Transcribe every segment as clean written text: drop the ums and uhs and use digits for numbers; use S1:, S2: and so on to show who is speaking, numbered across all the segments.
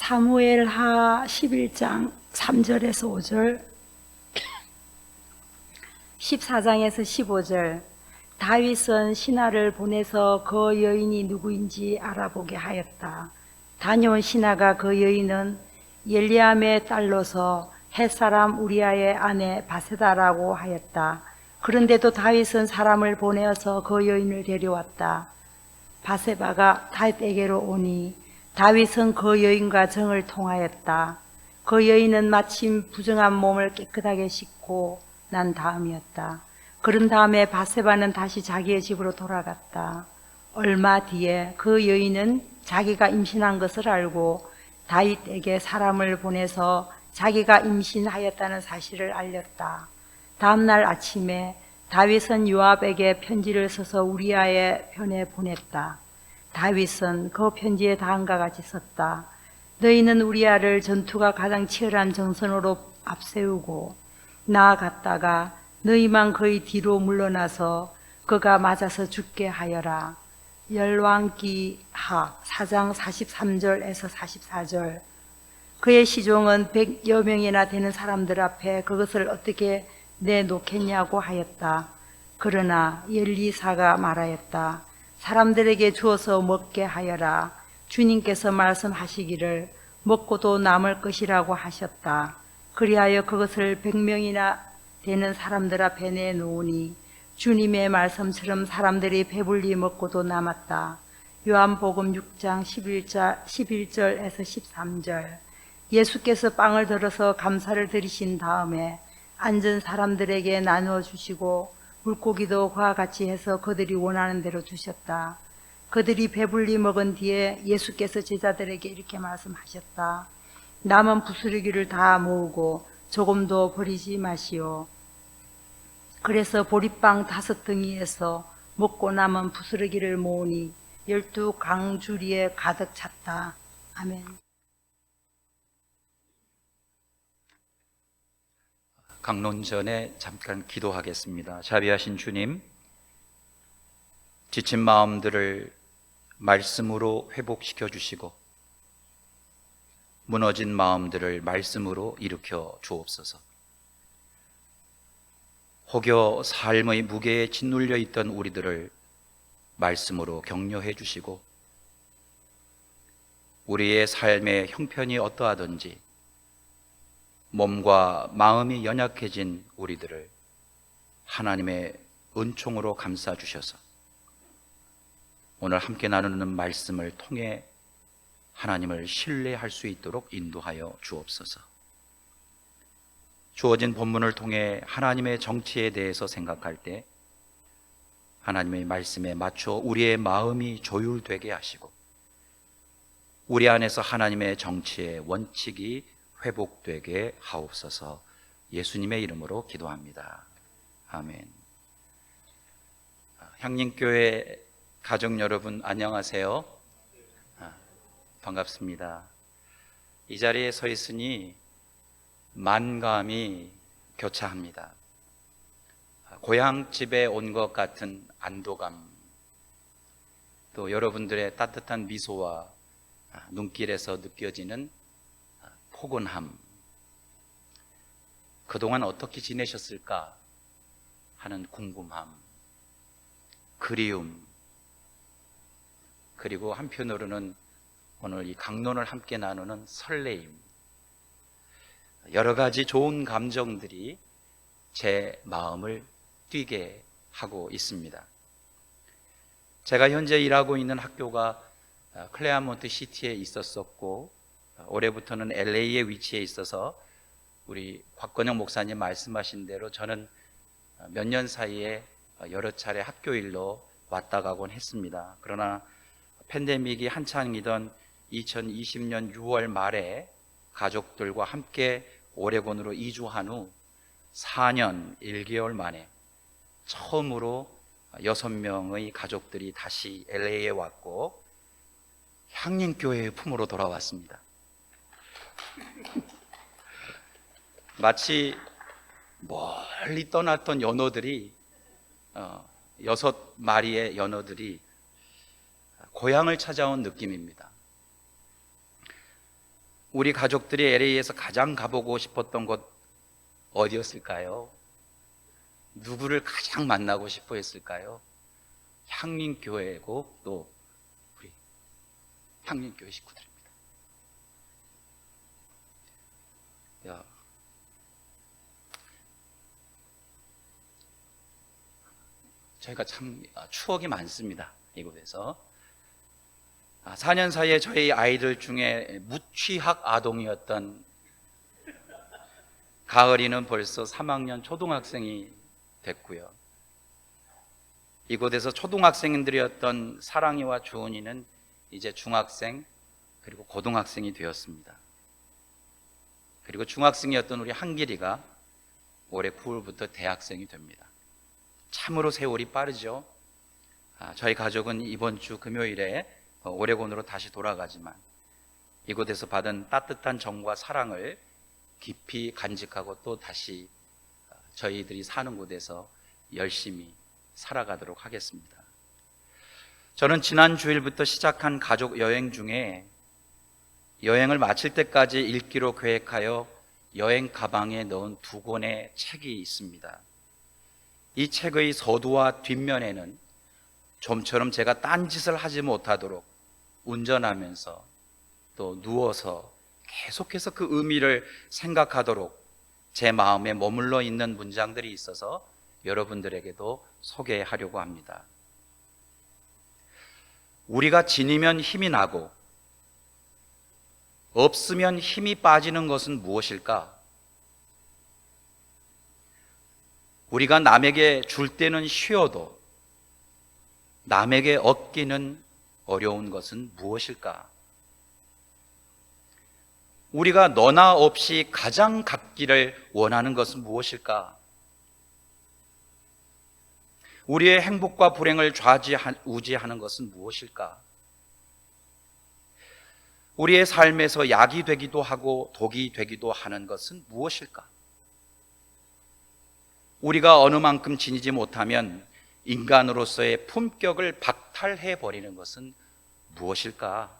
S1: 사무엘하 11장 3절에서 5절, 14장에서 15절. 다윗은 신하를 보내서 그 여인이 누구인지 알아보게 하였다. 다녀온 신하가 그 여인은 엘리암의 딸로서 햇사람 우리아의 아내 바세다라고 하였다. 그런데도 다윗은 사람을 보내어서 그 여인을 데려왔다. 바세바가 다윗에게로 오니 다윗은 그 여인과 정을 통하였다. 그 여인은 마침 부정한 몸을 깨끗하게 씻고 난 다음이었다. 그런 다음에 바세바는 다시 자기의 집으로 돌아갔다. 얼마 뒤에 그 여인은 자기가 임신한 것을 알고 다윗에게 사람을 보내서 자기가 임신하였다는 사실을 알렸다. 다음날 아침에 다윗은 요압에게 편지를 써서 우리아의 편에 보냈다. 다윗은 그 편지에 다음과 같이 썼다. 너희는 우리아를 전투가 가장 치열한 정선으로 앞세우고 나아갔다가 너희만 그의 뒤로 물러나서 그가 맞아서 죽게 하여라. 열왕기하 4장 43절에서 44절. 그의 시종은 100여 명이나 되는 사람들 앞에 그것을 어떻게 내놓겠냐고 하였다. 그러나 엘리사가 말하였다. 사람들에게 주어서 먹게 하여라. 주님께서 말씀하시기를 먹고도 남을 것이라고 하셨다. 그리하여 그것을 100명이나 되는 사람들 앞에 내놓으니 주님의 말씀처럼 사람들이 배불리 먹고도 남았다. 요한복음 6장 11절에서 13절. 예수께서 빵을 들어서 감사를 드리신 다음에 앉은 사람들에게 나누어 주시고 물고기도 그와 같이 해서 그들이 원하는 대로 주셨다. 그들이 배불리 먹은 뒤에 예수께서 제자들에게 이렇게 말씀하셨다. 남은 부스러기를 다 모으고 조금도 버리지 마시오. 그래서 보리빵 5덩이에서 먹고 남은 부스러기를 모으니 12강주리에 가득 찼다. 아멘.
S2: 강론 전에 잠깐 기도하겠습니다. 자비하신 주님, 지친 마음들을 말씀으로 회복시켜 주시고 무너진 마음들을 말씀으로 일으켜 주옵소서. 혹여 삶의 무게에 짓눌려 있던 우리들을 말씀으로 격려해 주시고 우리의 삶의 형편이 어떠하든지 몸과 마음이 연약해진 우리들을 하나님의 은총으로 감싸 주셔서 오늘 함께 나누는 말씀을 통해 하나님을 신뢰할 수 있도록 인도하여 주옵소서. 주어진 본문을 통해 하나님의 정치에 대해서 생각할 때 하나님의 말씀에 맞춰 우리의 마음이 조율되게 하시고 우리 안에서 하나님의 정치의 원칙이 회복되게 하옵소서. 예수님의 이름으로 기도합니다. 아멘. 향림교회 가족 여러분 안녕하세요. 반갑습니다. 이 자리에 서 있으니 만감이 교차합니다. 고향집에 온 것 같은 안도감, 또 여러분들의 따뜻한 미소와 눈길에서 느껴지는 포근함, 그동안 어떻게 지내셨을까 하는 궁금함, 그리움, 그리고 한편으로는 오늘 이 강론을 함께 나누는 설레임, 여러 가지 좋은 감정들이 제 마음을 뛰게 하고 있습니다. 제가 현재 일하고 있는 학교가 클레아몬트 시티에 있었었고 올해부터는 LA에 위치해 있어서 우리 곽건영 목사님 말씀하신 대로 저는 몇 년 사이에 여러 차례 학교 일로 왔다 가곤 했습니다. 그러나 팬데믹이 한창이던 2020년 6월 말에 가족들과 함께 오레곤으로 이주한 후 4년 1개월 만에 처음으로 6명의 가족들이 다시 LA에 왔고 향림교회의 품으로 돌아왔습니다. 마치 멀리 떠났던 연어들이 6마리의 연어들이 고향을 찾아온 느낌입니다. 우리 가족들이 LA에서 가장 가보고 싶었던 곳 어디였을까요? 누구를 가장 만나고 싶어 했을까요? 향림교회고 또 우리 향림교회 식구들입니다. 야, 저희가 참 추억이 많습니다. 이곳에서 4년 사이에 저희 아이들 중에 무취학 아동이었던 가을이는 벌써 3학년 초등학생이 됐고요. 이곳에서 초등학생들이었던 사랑이와 주은이는 이제 중학생 그리고 고등학생이 되었습니다. 그리고 중학생이었던 우리 한길이가 올해 9월부터 대학생이 됩니다. 참으로 세월이 빠르죠. 저희 가족은 이번 주 금요일에 오레곤으로 다시 돌아가지만 이곳에서 받은 따뜻한 정과 사랑을 깊이 간직하고 또 다시 저희들이 사는 곳에서 열심히 살아가도록 하겠습니다. 저는 지난 주일부터 시작한 가족 여행 중에 여행을 마칠 때까지 읽기로 계획하여 여행 가방에 넣은 2권의 책이 있습니다. 이 책의 서두와 뒷면에는 좀처럼 제가 딴짓을 하지 못하도록 운전하면서 또 누워서 계속해서 그 의미를 생각하도록 제 마음에 머물러 있는 문장들이 있어서 여러분들에게도 소개하려고 합니다. 우리가 지니면 힘이 나고 없으면 힘이 빠지는 것은 무엇일까? 우리가 남에게 줄 때는 쉬어도 남에게 얻기는 어려운 것은 무엇일까? 우리가 너나 없이 가장 갖기를 원하는 것은 무엇일까? 우리의 행복과 불행을 좌지우지하는 것은 무엇일까? 우리의 삶에서 약이 되기도 하고 독이 되기도 하는 것은 무엇일까? 우리가 어느 만큼 지니지 못하면 인간으로서의 품격을 박탈해버리는 것은 무엇일까?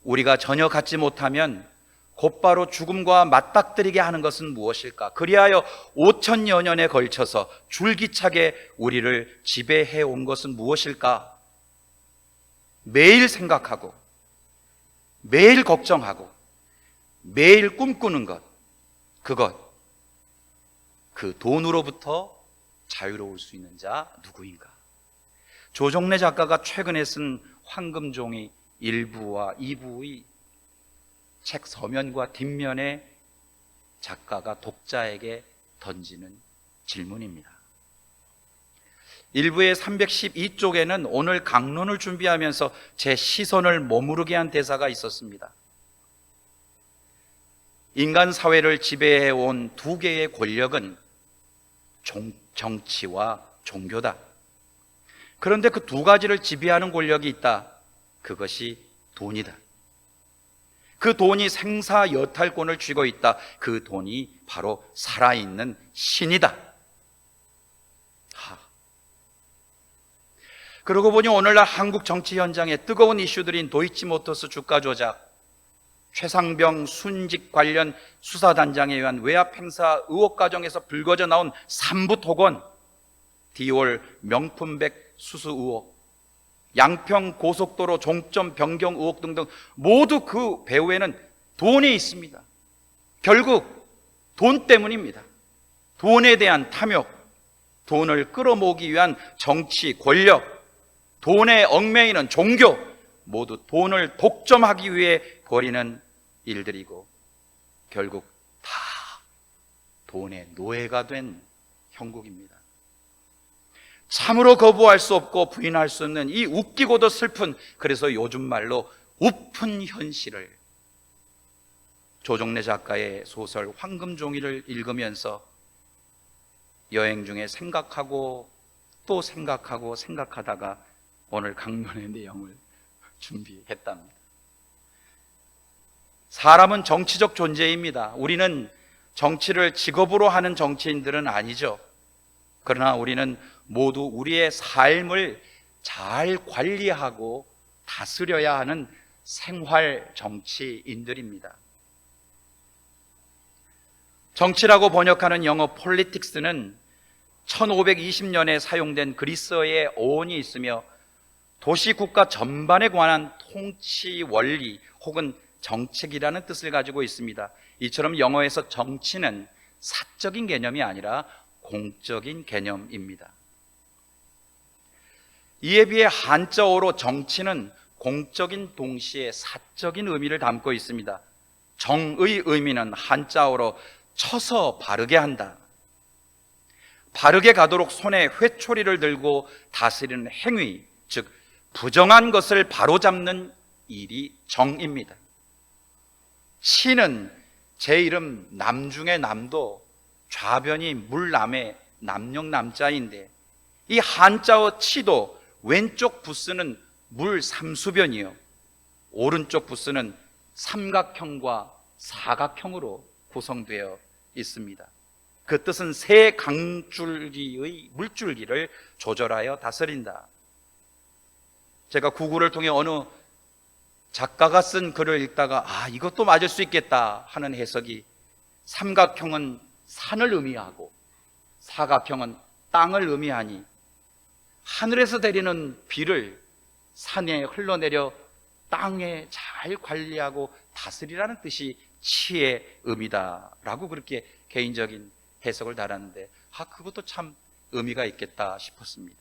S2: 우리가 전혀 갖지 못하면 곧바로 죽음과 맞닥뜨리게 하는 것은 무엇일까? 그리하여 5천여 년에 걸쳐서 줄기차게 우리를 지배해 온 것은 무엇일까? 매일 생각하고 매일 걱정하고 매일 꿈꾸는 것, 그 돈으로부터 자유로울 수 있는 자 누구인가? 조정래 작가가 최근에 쓴 황금종이 1부와 2부의 책 서면과 뒷면에 작가가 독자에게 던지는 질문입니다. 1부의 312쪽에는 오늘 강론을 준비하면서 제 시선을 머무르게 한 대사가 있었습니다. 인간 사회를 지배해온 2개의 권력은 정치와 종교다. 그런데 그 2가지를 지배하는 권력이 있다. 그것이 돈이다. 그 돈이 생사여탈권을 쥐고 있다. 그 돈이 바로 살아있는 신이다. 그러고 보니 오늘날 한국 정치 현장에 뜨거운 이슈들인 도이치모터스 주가 조작, 최상병 순직 관련 수사단장에 의한 외압 행사 의혹 과정에서 불거져 나온 삼부토건, 디올 명품백 수수 의혹, 양평 고속도로 종점 변경 의혹 등등 모두 그 배후에는 돈이 있습니다. 결국 돈 때문입니다. 돈에 대한 탐욕, 돈을 끌어모으기 위한 정치, 권력, 돈에 얽매이는 종교, 모두 돈을 독점하기 위해 벌이는 일들이고 결국 다 돈의 노예가 된 형국입니다. 참으로 거부할 수 없고 부인할 수 없는 이 웃기고도 슬픈, 그래서 요즘 말로 우픈 현실을 조정래 작가의 소설 황금종이를 읽으면서 여행 중에 생각하고 또 생각하고 생각하다가 오늘 강론의 내용을 준비했답니다. 사람은 정치적 존재입니다. 우리는 정치를 직업으로 하는 정치인들은 아니죠. 그러나 우리는 모두 우리의 삶을 잘 관리하고 다스려야 하는 생활 정치인들입니다. 정치라고 번역하는 영어 politics는 1520년에 사용된 그리스어의 어원이 있으며 도시 국가 전반에 관한 통치 원리 혹은 정책이라는 뜻을 가지고 있습니다. 이처럼 영어에서 정치는 사적인 개념이 아니라 공적인 개념입니다. 이에 비해 한자어로 정치는 공적인 동시에 사적인 의미를 담고 있습니다. 정의 의미는 한자어로 쳐서 바르게 한다, 바르게 가도록 손에 회초리를 들고 다스리는 행위, 즉 부정한 것을 바로잡는 일이 정입니다. 치는 제 이름 남 중에 남도 좌변이 물남의 남영남자인데, 이 한자어 치도 왼쪽 부스는 물 삼수변이요, 오른쪽 부스는 삼각형과 사각형으로 구성되어 있습니다. 그 뜻은 세 강줄기의 물줄기를 조절하여 다스린다. 제가 구글을 통해 어느 작가가 쓴 글을 읽다가 이것도 맞을 수 있겠다 하는 해석이, 삼각형은 산을 의미하고 사각형은 땅을 의미하니 하늘에서 내리는 비를 산에 흘러내려 땅에 잘 관리하고 다스리라는 뜻이 치의 의미다라고 그렇게 개인적인 해석을 달았는데, 그것도 참 의미가 있겠다 싶었습니다.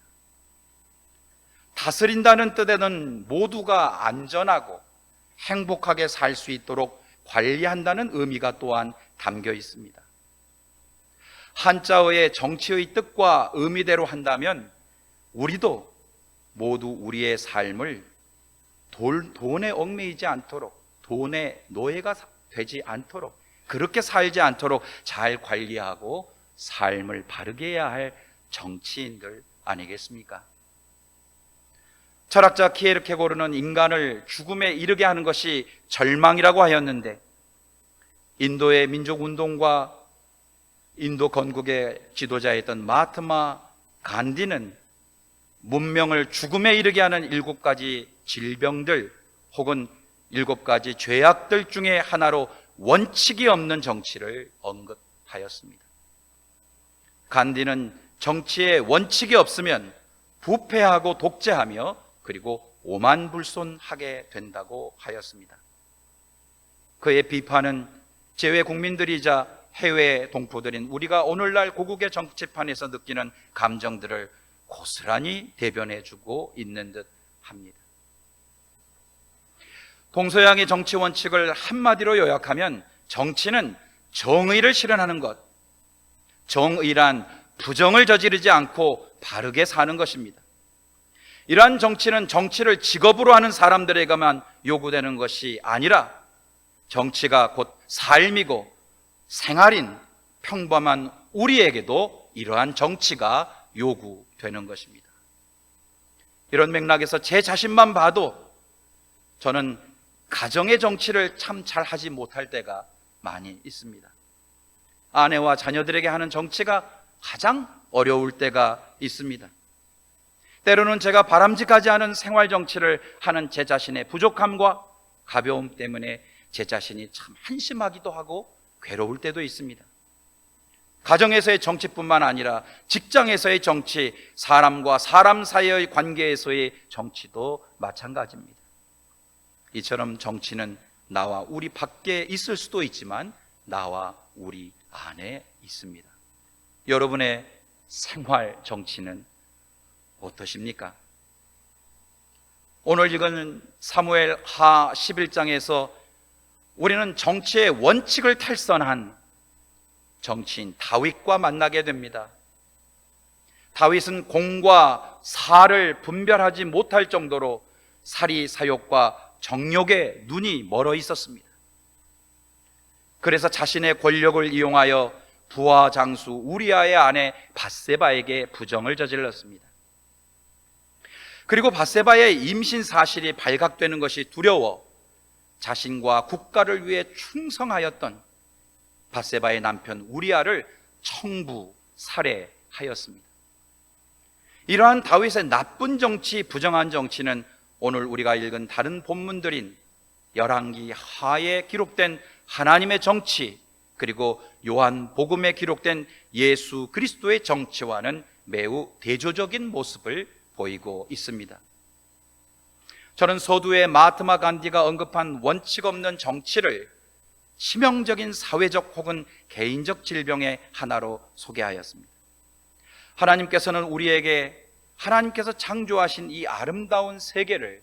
S2: 다스린다는 뜻에는 모두가 안전하고 행복하게 살 수 있도록 관리한다는 의미가 또한 담겨 있습니다. 한자어의 정치의 뜻과 의미대로 한다면 우리도 모두 우리의 삶을 돈에 얽매이지 않도록, 돈의 노예가 되지 않도록, 그렇게 살지 않도록 잘 관리하고 삶을 바르게 해야 할 정치인들 아니겠습니까? 철학자 키에르케고르는 인간을 죽음에 이르게 하는 것이 절망이라고 하였는데, 인도의 민족운동과 인도 건국의 지도자였던 마하트마 간디는 문명을 죽음에 이르게 하는 7가지 질병들 혹은 7가지 죄악들 중에 하나로 원칙이 없는 정치를 언급하였습니다. 간디는 정치에 원칙이 없으면 부패하고 독재하며 그리고 오만불손하게 된다고 하였습니다. 그의 비판은 제외 국민들이자 해외 동포들인 우리가 오늘날 고국의 정치판에서 느끼는 감정들을 고스란히 대변해주고 있는 듯 합니다. 동서양의 정치 원칙을 한마디로 요약하면 정치는 정의를 실현하는 것, 정의란 부정을 저지르지 않고 바르게 사는 것입니다. 이러한 정치는 정치를 직업으로 하는 사람들에게만 요구되는 것이 아니라 정치가 곧 삶이고 생활인 평범한 우리에게도 이러한 정치가 요구되는 것입니다. 이런 맥락에서 제 자신만 봐도 저는 가정의 정치를 참 잘하지 못할 때가 많이 있습니다. 아내와 자녀들에게 하는 정치가 가장 어려울 때가 있습니다. 때로는 제가 바람직하지 않은 생활 정치를 하는 제 자신의 부족함과 가벼움 때문에 제 자신이 참 한심하기도 하고 괴로울 때도 있습니다. 가정에서의 정치뿐만 아니라 직장에서의 정치, 사람과 사람 사이의 관계에서의 정치도 마찬가지입니다. 이처럼 정치는 나와 우리 밖에 있을 수도 있지만 나와 우리 안에 있습니다. 여러분의 생활 정치는 어떠십니까? 오늘 읽은 사무엘 하 11장에서 우리는 정치의 원칙을 탈선한 정치인 다윗과 만나게 됩니다. 다윗은 공과 사를 분별하지 못할 정도로 사리 사욕과 정욕에 눈이 멀어 있었습니다. 그래서 자신의 권력을 이용하여 부하 장수 우리아의 아내 밧세바에게 부정을 저질렀습니다. 그리고 밧세바의 임신 사실이 발각되는 것이 두려워 자신과 국가를 위해 충성하였던 밧세바의 남편 우리아를 청부 살해하였습니다. 이러한 다윗의 나쁜 정치, 부정한 정치는 오늘 우리가 읽은 다른 본문들인 열왕기 하에 기록된 하나님의 정치, 그리고 요한복음에 기록된 예수 그리스도의 정치와는 매우 대조적인 모습을 보이고 있습니다. 저는 서두에 마하트마 간디가 언급한 원칙 없는 정치를 치명적인 사회적 혹은 개인적 질병의 하나로 소개하였습니다. 하나님께서는 우리에게 하나님께서 창조하신 이 아름다운 세계를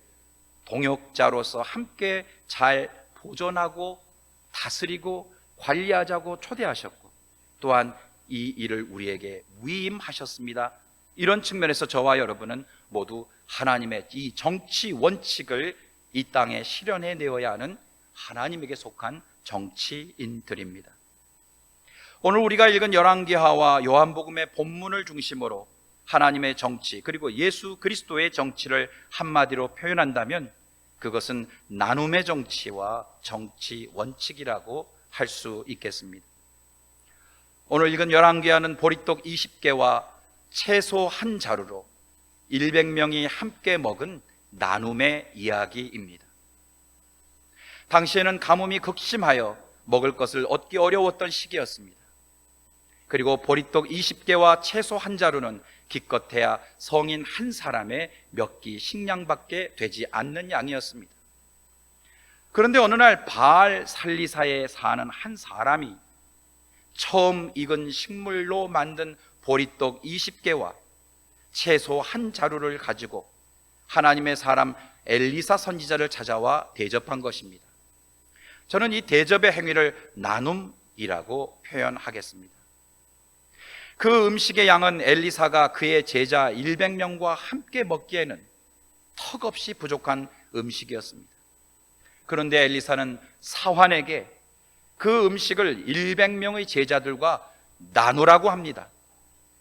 S2: 동역자로서 함께 잘 보존하고 다스리고 관리하자고 초대하셨고, 또한 이 일을 우리에게 위임하셨습니다. 이런 측면에서 저와 여러분은 모두 하나님의 이 정치 원칙을 이 땅에 실현해 내어야 하는 하나님에게 속한 정치인들입니다. 오늘 우리가 읽은 열왕기하와 요한복음의 본문을 중심으로 하나님의 정치, 그리고 예수 그리스도의 정치를 한마디로 표현한다면 그것은 나눔의 정치와 정치 원칙이라고 할 수 있겠습니다. 오늘 읽은 열왕기하는 보리떡 20개와 채소 한 자루로 100명이 함께 먹은 나눔의 이야기입니다. 당시에는 가뭄이 극심하여 먹을 것을 얻기 어려웠던 시기였습니다. 그리고 보리떡 20개와 채소 한 자루는 기껏해야 성인 한 사람의 몇 끼 식량밖에 되지 않는 양이었습니다. 그런데 어느 날 바알 살리사에 사는 한 사람이 처음 익은 식물로 만든 보리떡 20개와 채소 한 자루를 가지고 하나님의 사람 엘리사 선지자를 찾아와 대접한 것입니다. 저는 이 대접의 행위를 나눔이라고 표현하겠습니다. 그 음식의 양은 엘리사가 그의 제자 100명과 함께 먹기에는 턱없이 부족한 음식이었습니다. 그런데 엘리사는 사환에게 그 음식을 100명의 제자들과 나누라고 합니다.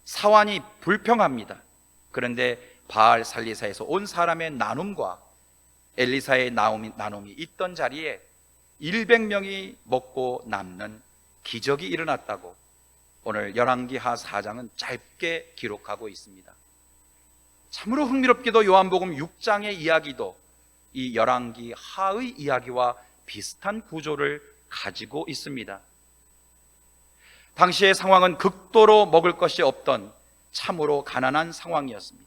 S2: 사환이 불평합니다. 그런데 바알 살리사에서 온 사람의 나눔과 엘리사의 나눔이 있던 자리에 100명이 먹고 남는 기적이 일어났다고 오늘 열왕기하 4장은 짧게 기록하고 있습니다. 참으로 흥미롭게도 요한복음 6장의 이야기도 이 열왕기하의 이야기와 비슷한 구조를 가지고 있습니다. 당시의 상황은 극도로 먹을 것이 없던 참으로 가난한 상황이었습니다.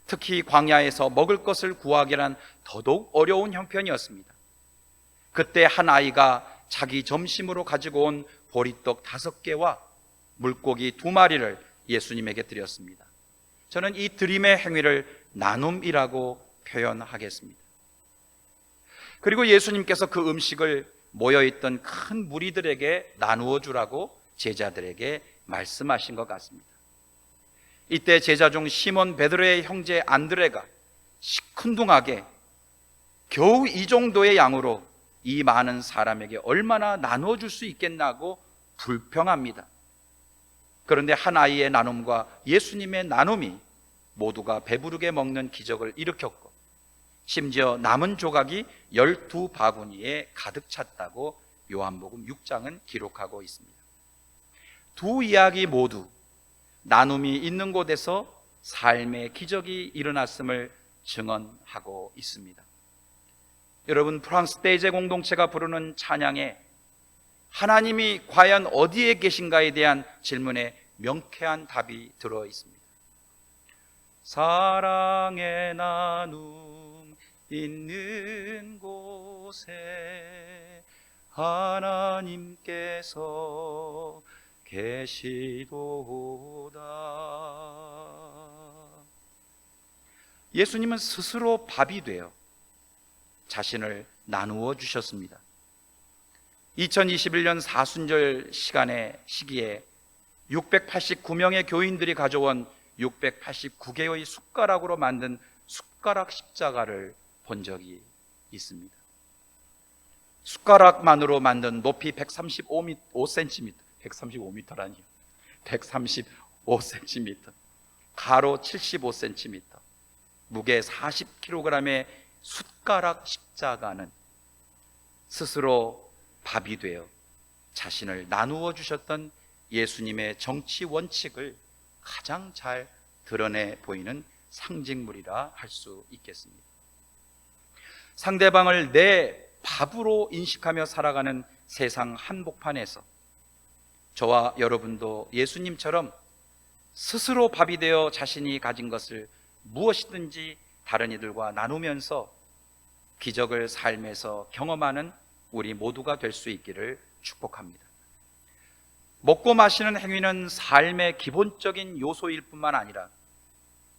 S2: 특히 광야에서 먹을 것을 구하기란 더더욱 어려운 형편이었습니다. 그때 한 아이가 자기 점심으로 가지고 온 보리떡 5개와 물고기 2마리를 예수님에게 드렸습니다. 저는 이 드림의 행위를 나눔이라고 표현하겠습니다. 그리고 예수님께서 그 음식을 모여있던 큰 무리들에게 나누어 주라고 제자들에게 말씀하신 것 같습니다. 이때 제자 중 시몬 베드로의 형제 안드레가 시큰둥하게 겨우 이 정도의 양으로 이 많은 사람에게 얼마나 나누어 줄 수 있겠나고 불평합니다. 그런데 한 아이의 나눔과 예수님의 나눔이 모두가 배부르게 먹는 기적을 일으켰고, 심지어 남은 조각이 12바구니에 가득 찼다고 요한복음 6장은 기록하고 있습니다. 두 이야기 모두 나눔이 있는 곳에서 삶의 기적이 일어났음을 증언하고 있습니다. 여러분, 프랑스 대제 공동체가 부르는 찬양에 하나님이 과연 어디에 계신가에 대한 질문에 명쾌한 답이 들어 있습니다. 사랑의 나눔 있는 곳에 하나님께서 계시도다. 예수님은 스스로 밥이 되어 자신을 나누어 주셨습니다. 2021년 사순절 시기에 689명의 교인들이 가져온 689개의 숟가락으로 만든 숟가락 십자가를 본 적이 있습니다. 숟가락만으로 만든 높이 135cm, 135m라니요. 135cm, 가로 75cm, 무게 40kg의 숟가락 십자가는 스스로 밥이 되어 자신을 나누어 주셨던 예수님의 정치 원칙을 가장 잘 드러내 보이는 상징물이라 할 수 있겠습니다. 상대방을 내 밥으로 인식하며 살아가는 세상 한복판에서 저와 여러분도 예수님처럼 스스로 밥이 되어 자신이 가진 것을 무엇이든지 다른 이들과 나누면서 기적을 삶에서 경험하는 우리 모두가 될 수 있기를 축복합니다. 먹고 마시는 행위는 삶의 기본적인 요소일 뿐만 아니라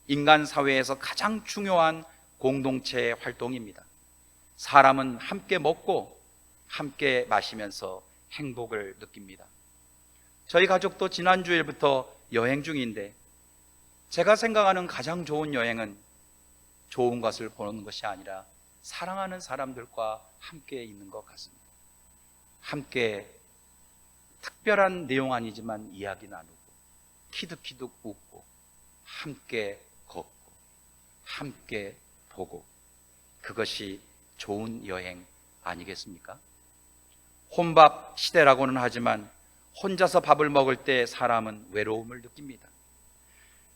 S2: 인간 사회에서 가장 중요한 공동체 활동입니다. 사람은 함께 먹고 함께 마시면서 행복을 느낍니다. 저희 가족도 지난주일부터 여행 중인데 제가 생각하는 가장 좋은 여행은 좋은 것을 보는 것이 아니라 사랑하는 사람들과 함께 있는 것 같습니다. 함께 특별한 내용 아니지만 이야기 나누고 키득키득 웃고 함께 걷고 함께 보고, 그것이 좋은 여행 아니겠습니까? 혼밥 시대라고는 하지만 혼자서 밥을 먹을 때 사람은 외로움을 느낍니다.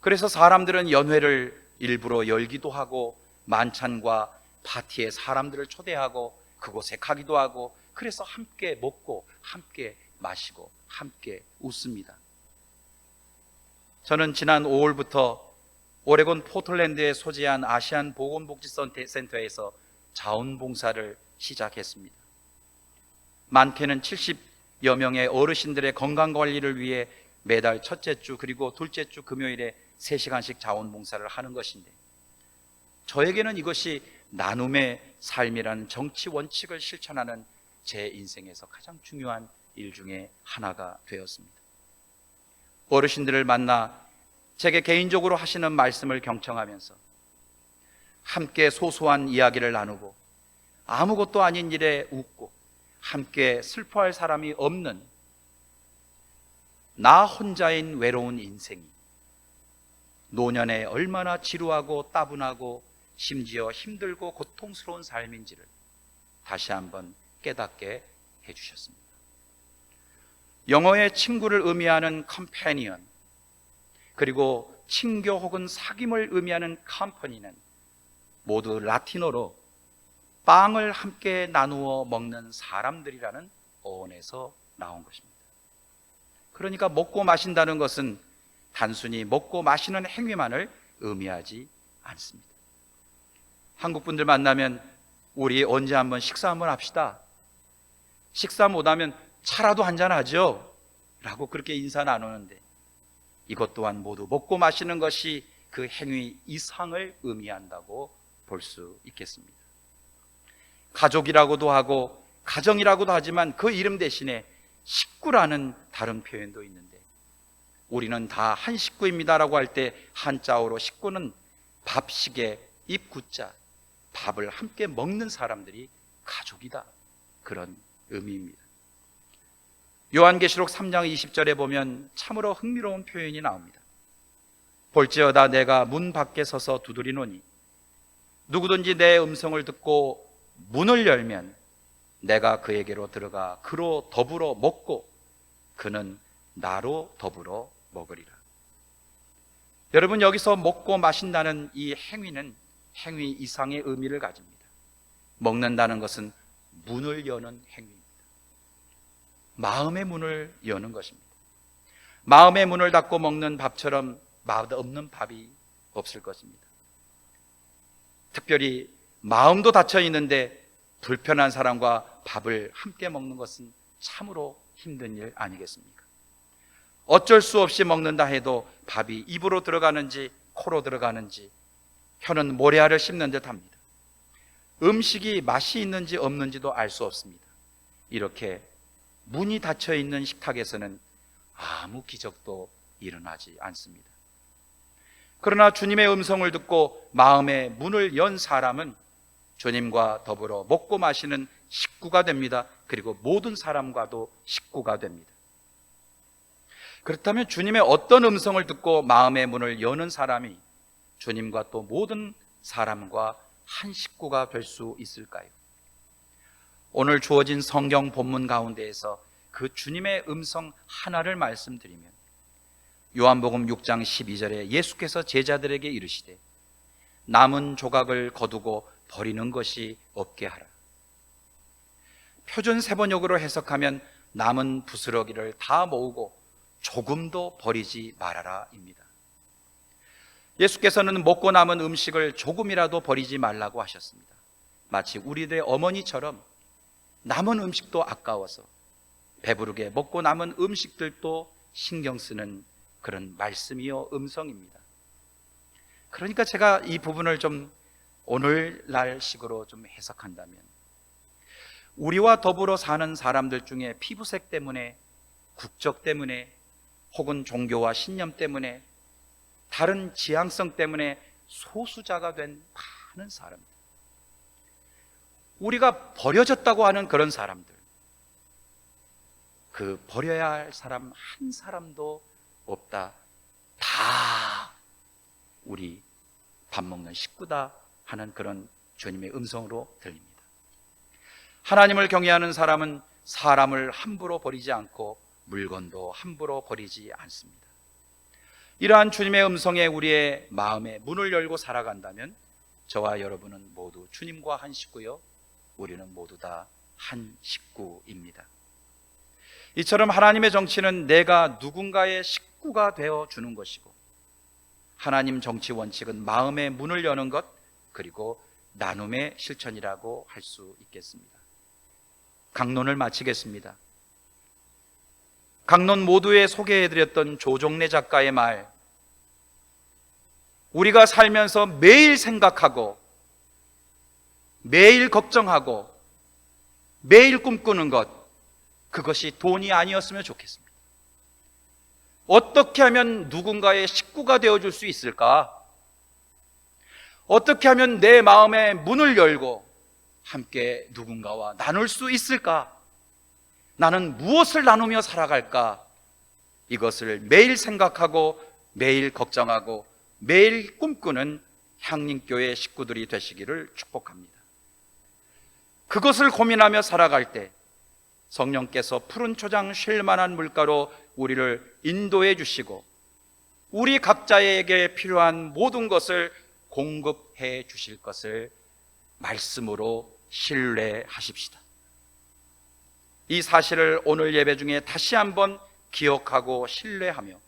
S2: 그래서 사람들은 연회를 일부러 열기도 하고 만찬과 파티에 사람들을 초대하고 그곳에 가기도 하고, 그래서 함께 먹고 함께 마시고 함께 웃습니다. 저는 지난 5월부터 오레곤 포틀랜드에 소재한 아시안 보건복지센터에서 자원봉사를 시작했습니다. 많게는 70여 명의 어르신들의 건강관리를 위해 매달 첫째 주 그리고 둘째 주 금요일에 3시간씩 자원봉사를 하는 것인데, 저에게는 이것이 나눔의 삶이라는 정치 원칙을 실천하는 제 인생에서 가장 중요한 일 중에 하나가 되었습니다. 어르신들을 만나 제게 개인적으로 하시는 말씀을 경청하면서 함께 소소한 이야기를 나누고 아무것도 아닌 일에 웃고 함께 슬퍼할 사람이 없는 나 혼자인 외로운 인생이 노년에 얼마나 지루하고 따분하고 심지어 힘들고 고통스러운 삶인지를 다시 한번 깨닫게 해주셨습니다. 영어의 친구를 의미하는 companion, 그리고 친교 혹은 사귐을 의미하는 company는 모두 라틴어로 빵을 함께 나누어 먹는 사람들이라는 어원에서 나온 것입니다. 그러니까 먹고 마신다는 것은 단순히 먹고 마시는 행위만을 의미하지 않습니다. 한국 분들 만나면 우리 언제 한번 식사 한번 합시다. 식사 못하면 차라도 한잔 하죠 라고 그렇게 인사 나누는데, 이것 또한 모두 먹고 마시는 것이 그 행위 이상을 의미한다고 볼 수 있겠습니다. 가족이라고도 하고 가정이라고도 하지만 그 이름 대신에 식구라는 다른 표현도 있는데, 우리는 다 한 식구입니다라고 할 때 한자어로 식구는 밥식의 입구자, 밥을 함께 먹는 사람들이 가족이다, 그런 의미입니다. 요한계시록 3장 20절에 보면 참으로 흥미로운 표현이 나옵니다. 볼지어다 내가 문 밖에 서서 두드리노니 누구든지 내 음성을 듣고 문을 열면 내가 그에게로 들어가 그로 더불어 먹고 그는 나로 더불어 먹으리라. 여러분, 여기서 먹고 마신다는 이 행위는 행위 이상의 의미를 가집니다. 먹는다는 것은 문을 여는 행위입니다. 마음의 문을 여는 것입니다. 마음의 문을 닫고 먹는 밥처럼 맛없는 밥이 없을 것입니다. 특별히 마음도 닫혀 있는데 불편한 사람과 밥을 함께 먹는 것은 참으로 힘든 일 아니겠습니까? 어쩔 수 없이 먹는다 해도 밥이 입으로 들어가는지 코로 들어가는지 혀는 모래알을 씹는 듯 합니다. 음식이 맛이 있는지 없는지도 알 수 없습니다. 이렇게 문이 닫혀 있는 식탁에서는 아무 기적도 일어나지 않습니다. 그러나 주님의 음성을 듣고 마음의 문을 연 사람은 주님과 더불어 먹고 마시는 식구가 됩니다. 그리고 모든 사람과도 식구가 됩니다. 그렇다면 주님의 어떤 음성을 듣고 마음의 문을 여는 사람이 주님과 또 모든 사람과 한 식구가 될 수 있을까요? 오늘 주어진 성경 본문 가운데에서 그 주님의 음성 하나를 말씀드리면, 요한복음 6장 12절에 예수께서 제자들에게 이르시되 남은 조각을 거두고 버리는 것이 없게 하라. 표준 세번역으로 해석하면 남은 부스러기를 다 모으고 조금도 버리지 말아라입니다. 예수께서는 먹고 남은 음식을 조금이라도 버리지 말라고 하셨습니다. 마치 우리들의 어머니처럼 남은 음식도 아까워서 배부르게 먹고 남은 음식들도 신경 쓰는 그런 말씀이요 음성입니다. 그러니까 제가 이 부분을 좀 오늘날식으로 좀 해석한다면, 우리와 더불어 사는 사람들 중에 피부색 때문에, 국적 때문에, 혹은 종교와 신념 때문에, 다른 지향성 때문에 소수자가 된 많은 사람들, 우리가 버려졌다고 하는 그런 사람들, 그 버려야 할 사람 한 사람도 없다, 다 우리 밥 먹는 식구다 하는 그런 주님의 음성으로 들립니다. 하나님을 경외하는 사람은 사람을 함부로 버리지 않고 물건도 함부로 버리지 않습니다. 이러한 주님의 음성에 우리의 마음에 문을 열고 살아간다면 저와 여러분은 모두 주님과 한 식구요, 우리는 모두 다 한 식구입니다. 이처럼 하나님의 정치는 내가 누군가의 식구가 되어 주는 것이고, 하나님 정치 원칙은 마음의 문을 여는 것, 그리고 나눔의 실천이라고 할 수 있겠습니다. 강론을 마치겠습니다. 강론 모두에 소개해드렸던 조종래 작가의 말, 우리가 살면서 매일 생각하고 매일 걱정하고 매일 꿈꾸는 것, 그것이 돈이 아니었으면 좋겠습니다. 어떻게 하면 누군가의 식구가 되어줄 수 있을까? 어떻게 하면 내 마음의 문을 열고 함께 누군가와 나눌 수 있을까? 나는 무엇을 나누며 살아갈까? 이것을 매일 생각하고 매일 걱정하고 매일 꿈꾸는 향림교회 식구들이 되시기를 축복합니다. 그것을 고민하며 살아갈 때 성령께서 푸른 초장 쉴 만한 물가로 우리를 인도해 주시고 우리 각자에게 필요한 모든 것을 공급해 주실 것을 말씀으로 신뢰하십시다. 이 사실을 오늘 예배 중에 다시 한번 기억하고 신뢰하며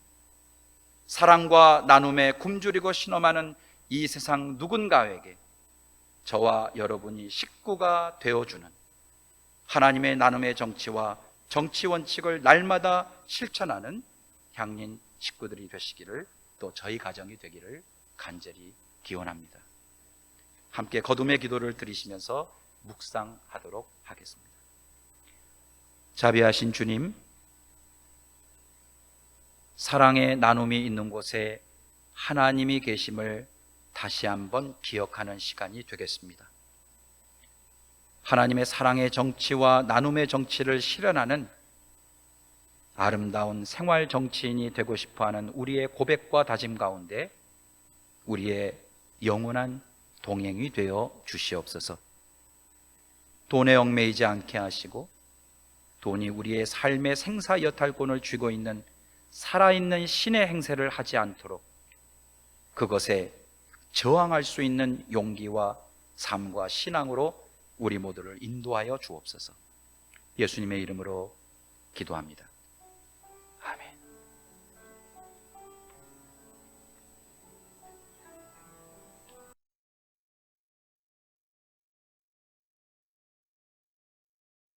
S2: 사랑과 나눔에 굶주리고 신음하는 이 세상 누군가에게 저와 여러분이 식구가 되어주는 하나님의 나눔의 정치와 정치 원칙을 날마다 실천하는 향린 식구들이 되시기를, 또 저희 가정이 되기를 간절히 기원합니다. 함께 거듭의 기도를 드리시면서 묵상하도록 하겠습니다. 자비하신 주님, 사랑의 나눔이 있는 곳에 하나님이 계심을 다시 한번 기억하는 시간이 되겠습니다. 하나님의 사랑의 정치와 나눔의 정치를 실현하는 아름다운 생활 정치인이 되고 싶어하는 우리의 고백과 다짐 가운데 우리의 영원한 동행이 되어 주시옵소서. 돈에 얽매이지 않게 하시고 돈이 우리의 삶의 생사 여탈권을 쥐고 있는 살아있는 신의 행세를 하지 않도록 그것에 저항할 수 있는 용기와 삶과 신앙으로 우리 모두를 인도하여 주옵소서. 예수님의 이름으로 기도합니다.